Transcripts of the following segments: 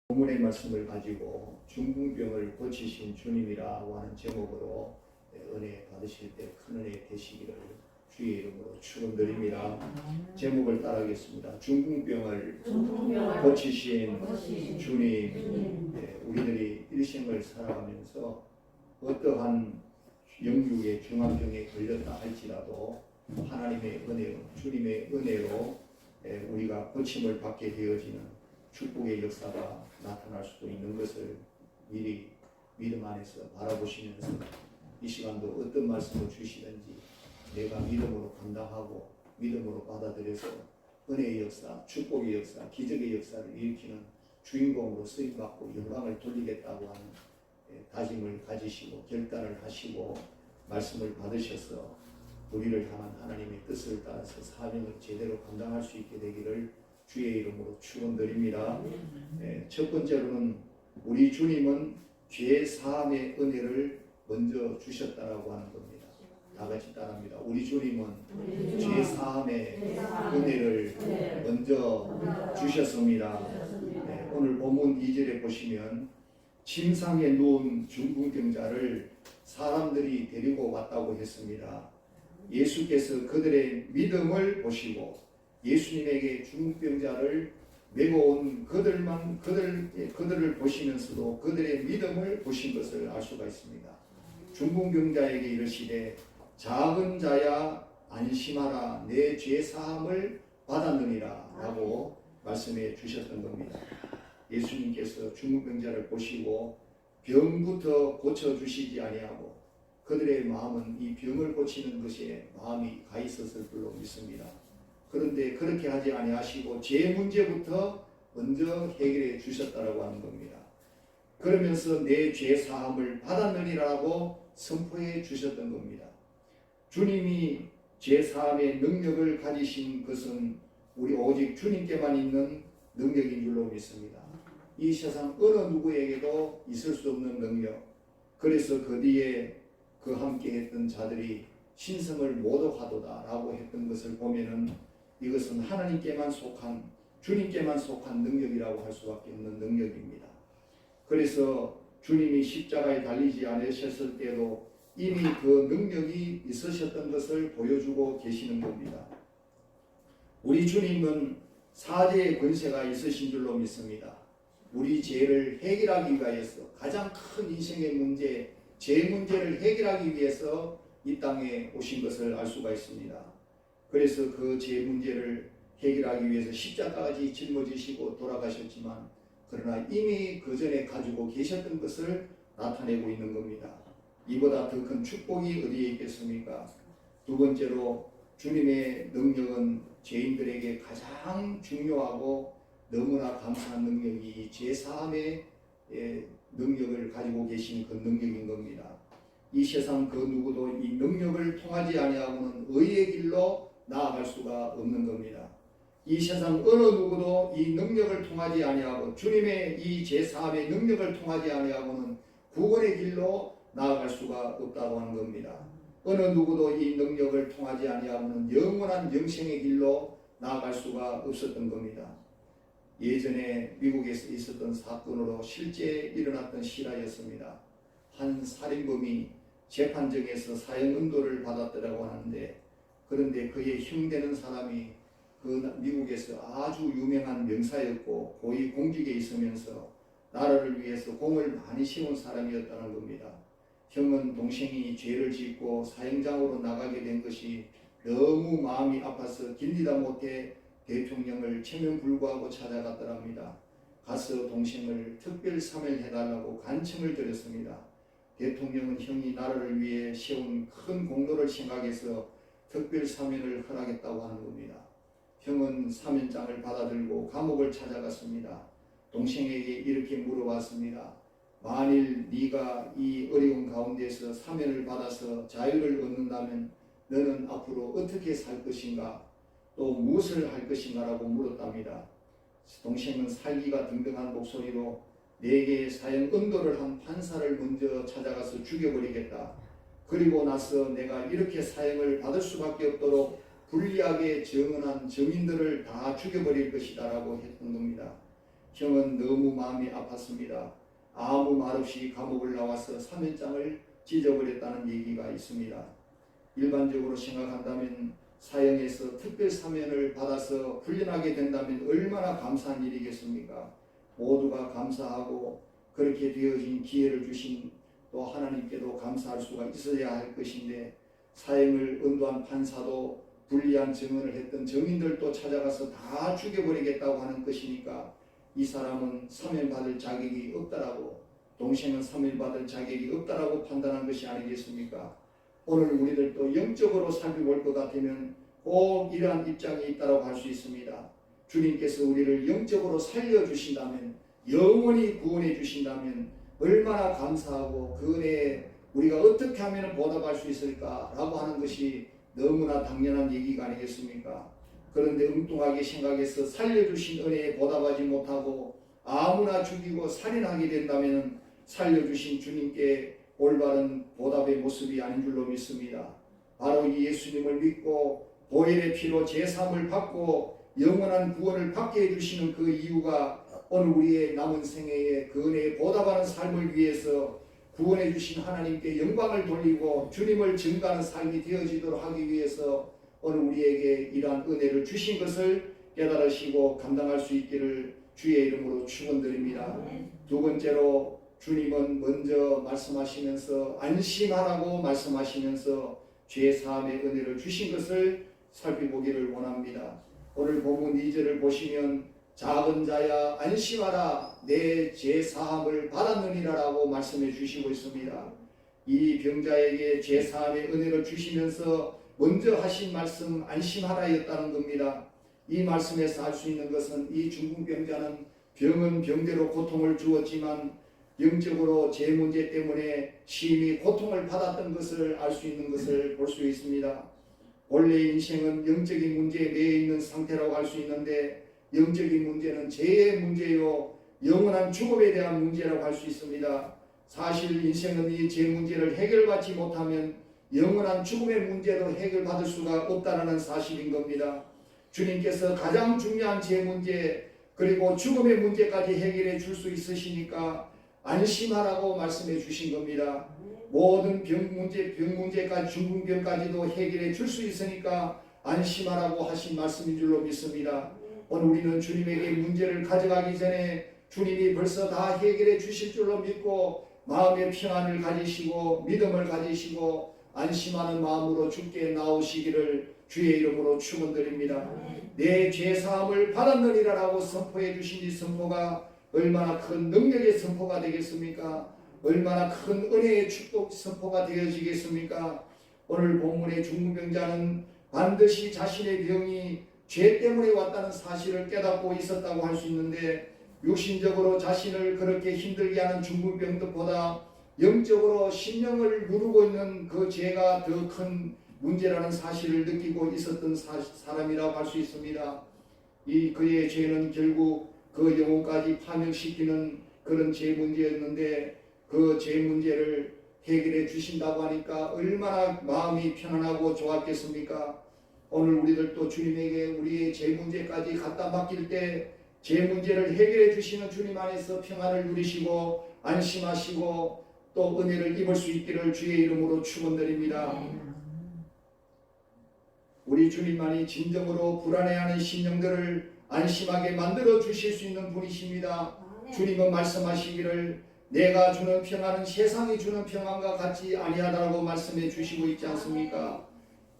본문의 말씀을 가지고 중풍병을 고치신 주님이라고 하는 제목으로 은혜 받으실 때 큰 은혜 되시기를 주의 이름으로 축원드립니다. 제목을 따라하겠습니다. 중풍병을 고치신 주님. 우리들이 일생을 살아가면서 어떠한 영육의 중환병에 걸렸다 할지라도 하나님의 은혜, 주님의 은혜로 우리가 고침을 받게 되어지는 축복의 역사가 나타날 수도 있는 것을 미리 믿음 안에서 바라보시면서 이 시간도 어떤 말씀을 주시든지 내가 믿음으로 감당하고 믿음으로 받아들여서 은혜의 역사, 축복의 역사, 기적의 역사를 일으키는 주인공으로 쓰임받고 영광을 돌리겠다고 하는 다짐을 가지시고 결단을 하시고 말씀을 받으셔서 우리를 향한 하나님의 뜻을 따라서 사명을 제대로 감당할 수 있게 되기를 주의 이름으로 축원드립니다. 첫 번째로는 우리 주님은 죄 사함의 은혜를 먼저 주셨다라고 하는 겁니다. 다 같이 따라합니다. 우리 주님은 죄 사함의 은혜를 먼저 주셨습니다. 오늘 본문 2절에 보시면 침상에 누운 중풍병자를 사람들이 데리고 왔다고 했습니다. 예수께서 그들의 믿음을 보시고 예수님에게 중풍병자를 메고 온 그들을 보시면서도 그들의 믿음을 보신 것을 알 수가 있습니다. 중풍병자에게 이르시되 작은 자야 안심하라 내 죄 사함을 받았느니라 라고 말씀해 주셨던 겁니다. 예수님께서 중풍병자를 보시고 병부터 고쳐주시지 아니하고 그들의 마음은 이 병을 고치는 것에 마음이 가 있었을 줄로 믿습니다. 그런데 그렇게 하지 아니하시고 죄 문제부터 먼저 해결해 주셨다라고 하는 겁니다. 그러면서 내 죄 사함을 받았느니라고 선포해 주셨던 겁니다. 주님이 죄 사함의 능력을 가지신 것은 우리 오직 주님께만 있는 능력인 줄로 믿습니다. 이 세상 어느 누구에게도 있을 수 없는 능력. 그래서 그 뒤에 그 함께 했던 자들이 신성을 모독하도다 라고 했던 것을 보면은 이것은 하나님께만 속한 주님께만 속한 능력이라고 할 수밖에 없는 능력입니다. 그래서 주님이 십자가에 달리지 않으셨을 때도 이미 그 능력이 있으셨던 것을 보여주고 계시는 겁니다. 우리 주님은 사죄의 권세가 있으신 줄로 믿습니다. 우리 죄를 해결하기 위하여서 가장 큰 인생의 문제, 죄 문제를 해결하기 위해서 이 땅에 오신 것을 알 수가 있습니다. 그래서 그 죄 문제를 해결하기 위해서 십자가까지 짊어지시고 돌아가셨지만 그러나 이미 그 전에 가지고 계셨던 것을 나타내고 있는 겁니다. 이보다 더 큰 축복이 어디에 있겠습니까? 두 번째로 주님의 능력은 죄인들에게 가장 중요하고 너무나 감사한 능력이 죄 사함의 능력을 가지고 계신 그 능력인 겁니다. 이 세상 그 누구도 이 능력을 통하지 아니하고는 의의 길로 나아갈 수가 없는 겁니다. 이 세상 어느 누구도 이 능력을 통하지 아니하고 주님의 이 죄 사함의 능력을 통하지 아니하고는 구원의 길로 나아갈 수가 없다고 하는 겁니다. 어느 누구도 이 능력을 통하지 아니하고는 영원한 영생의 길로 나아갈 수가 없었던 겁니다. 예전에 미국에서 있었던 사건으로 실제 일어났던 실화였습니다. 한 살인범이 재판정에서 사형 은도를 받았다고 하는데 그런데 그의 형되는 사람이 그 미국에서 아주 유명한 명사였고 고위 공직에 있으면서 나라를 위해서 공을 많이 세운 사람이었다는 겁니다. 형은 동생이 죄를 짓고 사형장으로 나가게 된 것이 너무 마음이 아파서 견디다 못해 대통령을 체면불구하고 찾아갔더랍니다. 가서 동생을 특별 사면해달라고 간청을 드렸습니다. 대통령은 형이 나라를 위해 세운 큰 공로를 생각해서 특별 사면을 허락했다고 하는 겁니다. 형은 사면장을 받아들고 감옥을 찾아갔습니다. 동생에게 이렇게 물어봤습니다. 만일 네가 이 어려운 가운데서 사면을 받아서 자유를 얻는다면 너는 앞으로 어떻게 살 것인가? 또 무엇을 할 것인가? 라고 물었답니다. 동생은 살기가 등등한 목소리로 내게 사형 은도를 한 판사를 먼저 찾아가서 죽여버리겠다. 그리고 나서 내가 이렇게 사형을 받을 수밖에 없도록 불리하게 정언한 증인들을 다 죽여버릴 것이다 라고 했던 겁니다. 형은 너무 마음이 아팠습니다. 아무 말 없이 감옥을 나와서 사면장을 찢어버렸다는 얘기가 있습니다. 일반적으로 생각한다면 사형에서 특별 사면을 받아서 훈련하게 된다면 얼마나 감사한 일이겠습니까? 모두가 감사하고 그렇게 되어진 기회를 주신 또 하나님께도 감사할 수가 있어야 할 것인데, 사형을 언도한 판사도 불리한 증언을 했던 증인들도 찾아가서 다 죽여버리겠다고 하는 것이니까 이 사람은 사면받을 자격이 없다라고, 동생은 사면받을 자격이 없다라고 판단한 것이 아니겠습니까? 오늘 우리들도 영적으로 살펴볼 것 같으면 꼭 이러한 입장이 있다고 할 수 있습니다. 주님께서 우리를 영적으로 살려주신다면, 영원히 구원해 주신다면 얼마나 감사하고 그 은혜에 우리가 어떻게 하면 보답할 수 있을까라고 하는 것이 너무나 당연한 얘기가 아니겠습니까? 그런데 엉뚱하게 생각해서 살려주신 은혜에 보답하지 못하고 아무나 죽이고 살인하게 된다면 살려주신 주님께 올바른 보답의 모습이 아닌 줄로 믿습니다. 바로 이 예수님을 믿고 보혈의 피로 제3을 받고 영원한 구원을 받게 해주시는 그 이유가 오늘 우리의 남은 생애에 그 은혜에 보답하는 삶을 위해서 구원해 주신 하나님께 영광을 돌리고 주님을 증거하는 삶이 되어지도록 하기 위해서 오늘 우리에게 이러한 은혜를 주신 것을 깨달으시고 감당할 수 있기를 주의 이름으로 축원드립니다. 두 번째로, 주님은 먼저 말씀하시면서 안심하라고 말씀하시면서 죄 사함의 은혜를 주신 것을 살펴보기를 원합니다. 오늘 본문 2절을 보시면 작은 자야 안심하라, 내 죄 사함을 받았느니라라고 말씀해 주시고 있습니다. 이 병자에게 죄 사함의 은혜를 주시면서 먼저 하신 말씀 안심하라였다는 겁니다. 이 말씀에서 알 수 있는 것은 이 중풍병자는 병은 병대로 고통을 주었지만 영적으로 죄 문제 때문에 심히 고통을 받았던 것을 알 수 있는 것을 볼 수 있습니다. 원래 인생은 영적인 문제에 매여 있는 상태라고 할 수 있는데, 영적인 문제는 죄의 문제요 영원한 죽음에 대한 문제라고 할 수 있습니다. 사실 인생은 이 죄 문제를 해결받지 못하면 영원한 죽음의 문제도 해결받을 수가 없다는 사실인 겁니다. 주님께서 가장 중요한 죄 문제 그리고 죽음의 문제까지 해결해 줄 수 있으시니까 안심하라고 말씀해 주신 겁니다. 모든 병 문제까지 중풍병까지도 해결해 줄 수 있으니까 안심하라고 하신 말씀인 줄로 믿습니다. 오늘 우리는 주님에게 문제를 가져가기 전에 주님이 벌써 다 해결해 주실 줄로 믿고 마음의 평안을 가지시고 믿음을 가지시고 안심하는 마음으로 주께 나오시기를 주의 이름으로 축원드립니다. 내 죄사함을 받았느니라라고 선포해 주신 이 선포가 얼마나 큰 능력의 선포가 되겠습니까? 얼마나 큰 은혜의 축복 선포가 되어지겠습니까? 오늘 본문의 중풍병자는 반드시 자신의 병이 죄 때문에 왔다는 사실을 깨닫고 있었다고 할 수 있는데, 육신적으로 자신을 그렇게 힘들게 하는 중풍병들보다 영적으로 심령을 누르고 있는 그 죄가 더 큰 문제라는 사실을 느끼고 있었던 사람이라고 할 수 있습니다. 이 그의 죄는 결국 그 영혼까지 파멸시키는 그런 죄 문제였는데, 그 죄 문제를 해결해 주신다고 하니까 얼마나 마음이 편안하고 좋았겠습니까? 오늘 우리들도 주님에게 우리의 죄 문제까지 갖다 맡길 때 죄 문제를 해결해 주시는 주님 안에서 평안을 누리시고 안심하시고 또 은혜를 입을 수 있기를 주의 이름으로 축원드립니다. 우리 주님만이 진정으로 불안해하는 심령들을 안심하게 만들어 주실 수 있는 분이십니다. 주님은 말씀하시기를 내가 주는 평안은 세상이 주는 평안과 같지 아니하다고 말씀해 주시고 있지 않습니까?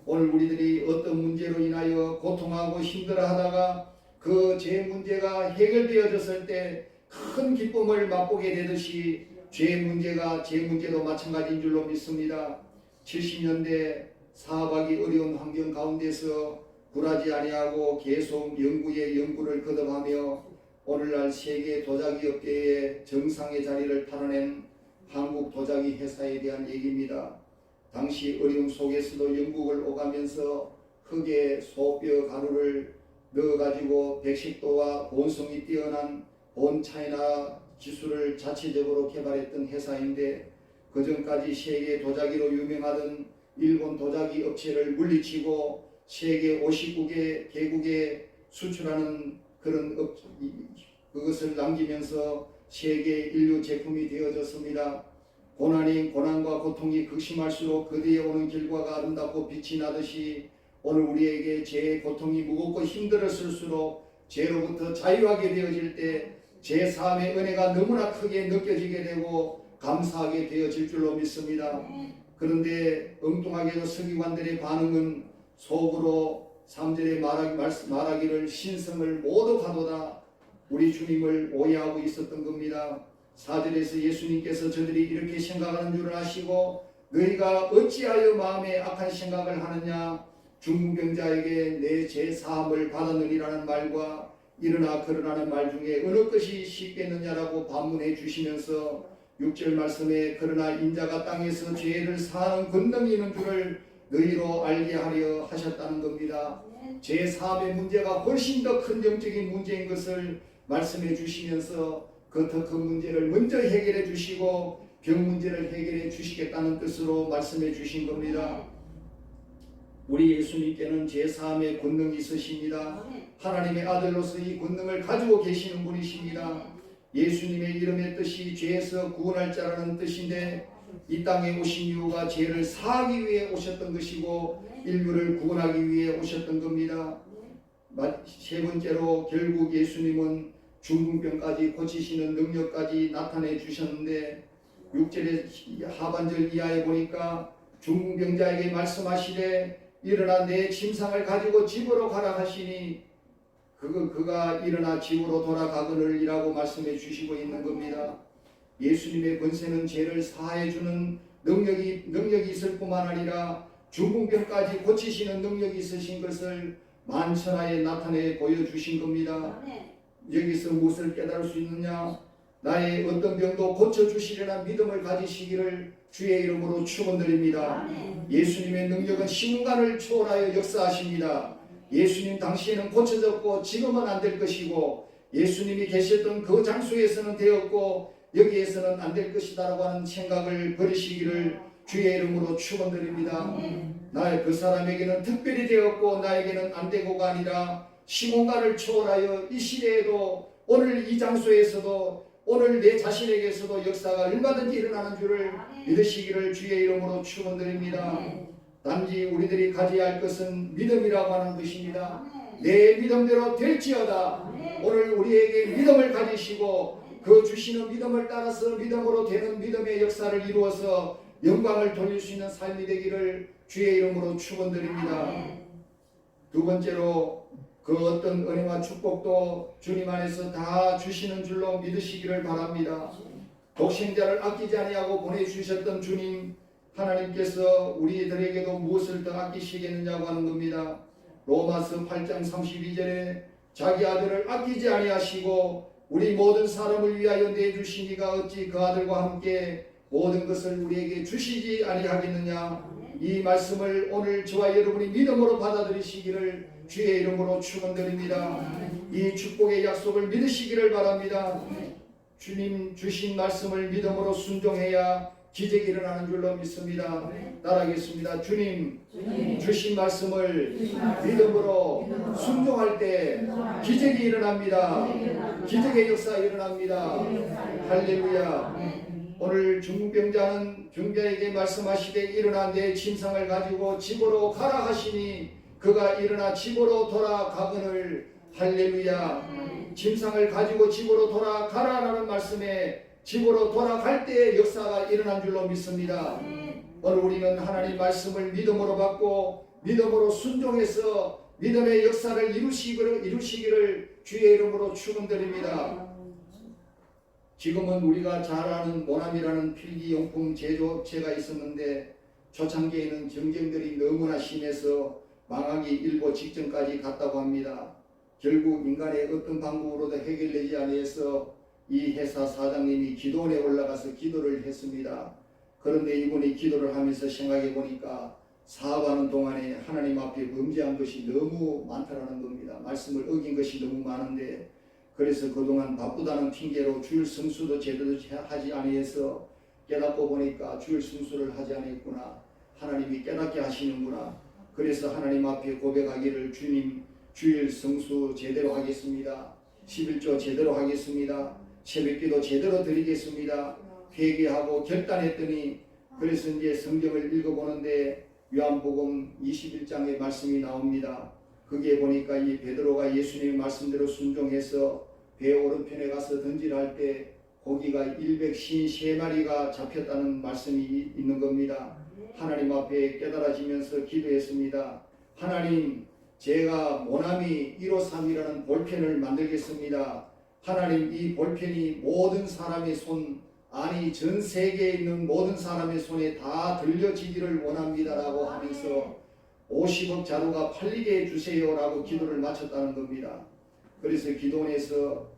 오늘 우리들이 어떤 문제로 인하여 고통하고 힘들어하다가 그 죄 문제가 해결되어졌을 때 큰 기쁨을 맛보게 되듯이 죄 문제도 마찬가지인 줄로 믿습니다. 70년대 사업하기 어려운 환경 가운데서 굴하지 아니하고 계속 연구를 거듭하며 오늘날 세계 도자기 업계의 정상의 자리를 탈환한 한국 도자기 회사에 대한 얘기입니다. 당시 어려움 속에서도 영국을 오가면서 흙에 소뼈 가루를 넣어가지고 백식도와 본성이 뛰어난 본 차이나 기술을 자체적으로 개발했던 회사인데, 그전까지 세계 도자기로 유명하던 일본 도자기 업체를 물리치고 세계 59개국에 수출하는 그런 그것을 남기면서 세계 인류 제품이 되어졌습니다. 고난과 고통이 극심할수록 그 뒤에 오는 결과가 아름답고 빛이 나듯이 오늘 우리에게 죄의 고통이 무겁고 힘들었을수록 죄로부터 자유하게 되어질 때 제3의 은혜가 너무나 크게 느껴지게 되고 감사하게 되어질 줄로 믿습니다. 그런데 엉뚱하게도 서기관들의 반응은 속으로 3절에 말하기를 신성을 모두 가도다 우리 주님을 오해하고 있었던 겁니다. 4절에서 예수님께서 저들이 이렇게 생각하는 줄을 아시고 너희가 어찌하여 마음에 악한 생각을 하느냐 중풍병자에게 내 죄 사함을 받았느니라는 말과 일어나 걸으라는 말 중에 어느 것이 쉽겠느냐라고 반문해 주시면서 6절 말씀에 그러나 인자가 땅에서 죄를 사하는 권능이 있는 줄을 너희로 알게 하려 하셨다는 겁니다. 죄 사함의 문제가 훨씬 더 큰 영적인 문제인 것을 말씀해 주시면서 그 더 큰 문제를 먼저 해결해 주시고 병 문제를 해결해 주시겠다는 뜻으로 말씀해 주신 겁니다. 우리 예수님께는 죄 사함의 권능이 있으십니다. 하나님의 아들로서 이 권능을 가지고 계시는 분이십니다. 예수님의 이름의 뜻이 죄에서 구원할 자라는 뜻인데 이 땅에 오신 이유가 죄를 사하기 위해 오셨던 것이고 인류를 구원하기 위해 오셨던 겁니다. 세 번째로 결국 예수님은 중풍병까지 고치시는 능력까지 나타내 주셨는데 6절의 하반절 이하에 보니까 중풍병자에게 말씀하시되 일어나 내 침상을 가지고 집으로 가라 하시니 그가 일어나 집으로 돌아가거늘이라고 말씀해 주시고 있는 겁니다. 예수님의 권세는 죄를 사하여 주는 능력이 있을 뿐만 아니라 중풍병까지 고치시는 능력이 있으신 것을 만천하에 나타내 보여주신 겁니다. 여기서 무엇을 깨달을 수 있느냐? 나의 어떤 병도 고쳐주시려는 믿음을 가지시기를 주의 이름으로 축원드립니다. 예수님의 능력은 시간을 초월하여 역사하십니다. 예수님 당시에는 고쳐졌고 지금은 안 될 것이고 예수님이 계셨던 그 장소에서는 되었고 여기에서는 안 될 것이다라고 하는 생각을 버리시기를 주의 이름으로 축원드립니다. 나의 그 사람에게는 특별히 되었고 나에게는 안 되고가 아니라 시공간을 초월하여 이 시대에도 오늘 이 장소에서도 오늘 내 자신에게서도 역사가 얼마든지 일어나는 줄을 믿으시기를 주의 이름으로 축원드립니다. 단지 우리들이 가져야 할 것은 믿음이라고 하는 것입니다. 내 믿음대로 될지어다. 오늘 우리에게 믿음을 가지시고 그 주시는 믿음을 따라서 믿음으로 되는 믿음의 역사를 이루어서 영광을 돌릴 수 있는 삶이 되기를 주의 이름으로 축원드립니다. 두 번째로 그 어떤 은혜와 축복도 주님 안에서 다 주시는 줄로 믿으시기를 바랍니다. 독생자를 아끼지 아니하고 보내주셨던 주님 하나님께서 우리들에게도 무엇을 더 아끼시겠느냐고 하는 겁니다. 로마서 8장 32절에 자기 아들을 아끼지 아니하시고 우리 모든 사람을 위하여 내주시니가 어찌 그 아들과 함께 모든 것을 우리에게 주시지 아니하겠느냐. 이 말씀을 오늘 저와 여러분이 믿음으로 받아들이시기를 주의 이름으로 축원드립니다. 이 축복의 약속을 믿으시기를 바랍니다. 주님 주신 말씀을 믿음으로 순종해야 기적이 일어나는 줄로 믿습니다. 따라하겠습니다. 주님 주신 말씀을 믿음으로 순종할 때 기적이 일어납니다. 기적의 역사가 일어납니다. 할렐루야. 오늘 중풍병자는 병자에게 말씀하시되 일어나 내 침상을 가지고 집으로 가라 하시니 그가 일어나 집으로 돌아가거늘. 할렐루야. 침상을 가지고 집으로 돌아가라라는 말씀에 집으로 돌아갈 때의 역사가 일어난 줄로 믿습니다. 오늘 우리는 하나님 말씀을 믿음으로 받고 믿음으로 순종해서 믿음의 역사를 이루시기를 주의 이름으로 축원드립니다. 지금은 우리가 잘 아는 모남이라는 필기용품 제조업체가 있었는데 초창기에는 경쟁들이 너무나 심해서 망하기 일보 직전까지 갔다고 합니다. 결국 인간의 어떤 방법으로도 해결되지 아니해서 이 회사 사장님이 기도원에 올라가서 기도를 했습니다. 그런데 이분이 기도를 하면서 생각해 보니까 사업하는 동안에 하나님 앞에 범죄한 것이 너무 많다라는 겁니다. 말씀을 어긴 것이 너무 많은데 그래서 그동안 바쁘다는 핑계로 주일 성수도 제대로 하지 아니해서 깨닫고 보니까 주일 성수를 하지 않았구나. 하나님이 깨닫게 하시는구나. 그래서 하나님 앞에 고백하기를 주님 주일 성수 제대로 하겠습니다. 11조 제대로 하겠습니다. 새벽기도 제대로 드리겠습니다. 회개하고 결단했더니 그래서 이제 성경을 읽어보는데 요한복음 21장의 말씀이 나옵니다. 거기에 보니까 이 베드로가 예수님의 말씀대로 순종해서 배 오른편에 가서 던지라 할 때 고기가 153마리가 잡혔다는 말씀이 있는 겁니다. 하나님 앞에 깨달아지면서 기도했습니다. 하나님, 제가 모나미 153이라는 볼펜을 만들겠습니다. 하나님, 이 볼펜이 모든 사람의 손, 아니 전 세계에 있는 모든 사람의 손에 다 들려지기를 원합니다라고 하면서 50억 자루가 팔리게 해주세요라고 기도를 마쳤다는 겁니다. 그래서 기도원에서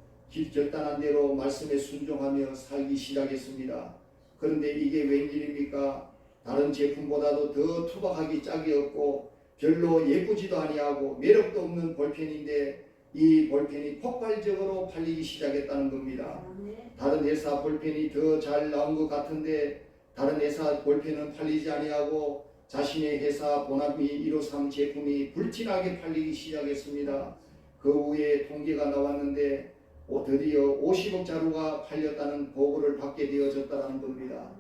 결단한 대로 말씀에 순종하며 살기 시작했습니다. 그런데 이게 웬일입니까? 다른 제품보다도 더 투박하기 짝이 없고 별로 예쁘지도 아니하고 매력도 없는 볼펜인데 이 볼펜이 폭발적으로 팔리기 시작했다는 겁니다. 다른 회사 볼펜이 더 잘 나온 것 같은데 다른 회사 볼펜은 팔리지 아니하고 자신의 회사 보나미 153 제품이 불티나게 팔리기 시작했습니다. 그 후에 통계가 나왔는데 드디어 50억 자루가 팔렸다는 보고를 받게 되어졌다는 겁니다.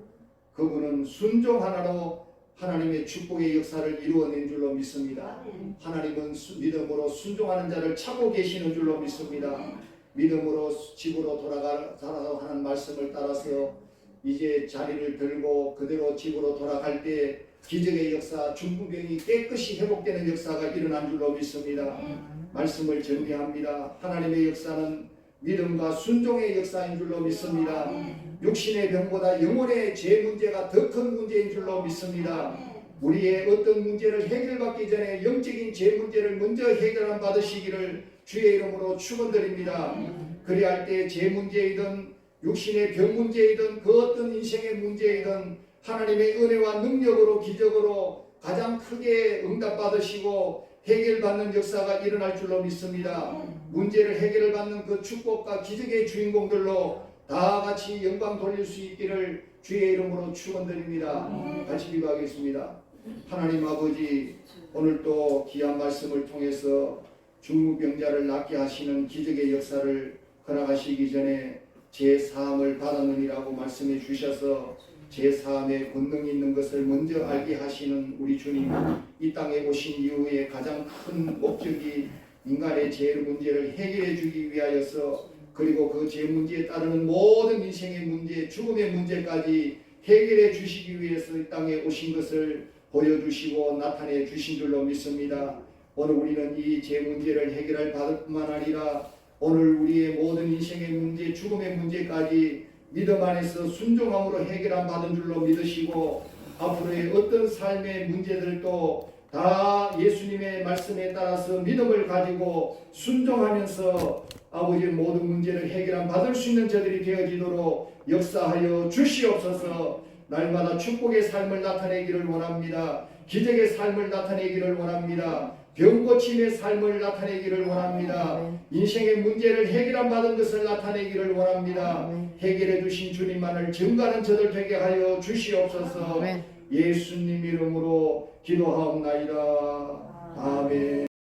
그분은 순종 하나로 하나님의 축복의 역사를 이루어낸 줄로 믿습니다. 하나님은 믿음으로 순종하는 자를 찾고 계시는 줄로 믿습니다. 믿음으로 집으로 돌아가라고 하는 말씀을 따라서 이제 자리를 들고 그대로 집으로 돌아갈 때 기적의 역사, 중풍병이 깨끗이 회복되는 역사가 일어난 줄로 믿습니다. 말씀을 정리합니다. 하나님의 역사는 믿음과 순종의 역사인 줄로 믿습니다. 육신의 병보다 영혼의 죄 문제가 더 큰 문제인 줄로 믿습니다. 우리의 어떤 문제를 해결받기 전에 영적인 죄 문제를 먼저 해결한 받으시기를 주의 이름으로 축원드립니다. 그리할 때 죄 문제이든 육신의 병 문제이든 그 어떤 인생의 문제이든 하나님의 은혜와 능력으로 기적으로 가장 크게 응답받으시고 해결받는 역사가 일어날 줄로 믿습니다. 문제를 해결을 받는 그 축복과 기적의 주인공들로 다 같이 영광 돌릴 수 있기를 주의 이름으로 축원드립니다. 같이 기도하겠습니다. 하나님 아버지, 오늘 또 귀한 말씀을 통해서 중풍병자를 낫게 하시는 기적의 역사를 허락하시기 전에 제 사함을 받았느니라고 말씀해 주셔서 제 사함에 권능이 있는 것을 먼저 알게 하시는 우리 주님, 이 땅에 오신 이후에 가장 큰 목적이 인간의 죄 문제를 해결해 주기 위하여서 그리고 그 죄 문제에 따르는 모든 인생의 문제, 죽음의 문제까지 해결해 주시기 위해서 이 땅에 오신 것을 보여주시고 나타내 주신 줄로 믿습니다. 오늘 우리는 이 죄 문제를 해결할 받을 뿐만 아니라 오늘 우리의 모든 인생의 문제, 죽음의 문제까지 믿음 안에서 순종함으로 해결한 받은 줄로 믿으시고 앞으로의 어떤 삶의 문제들도 다 예수님의 말씀에 따라서 믿음을 가지고 순종하면서 아버지의 모든 문제를 해결한 받을 수 있는 저들이 되어지도록 역사하여 주시옵소서. 날마다 축복의 삶을 나타내기를 원합니다. 기적의 삶을 나타내기를 원합니다. 병고침의 삶을 나타내기를 원합니다. 인생의 문제를 해결한 받은 것을 나타내기를 원합니다. 해결해 주신 주님만을 증거하는 저들 되게 하여 주시옵소서. 예수님 이름으로 기도하옵나이다. 아멘.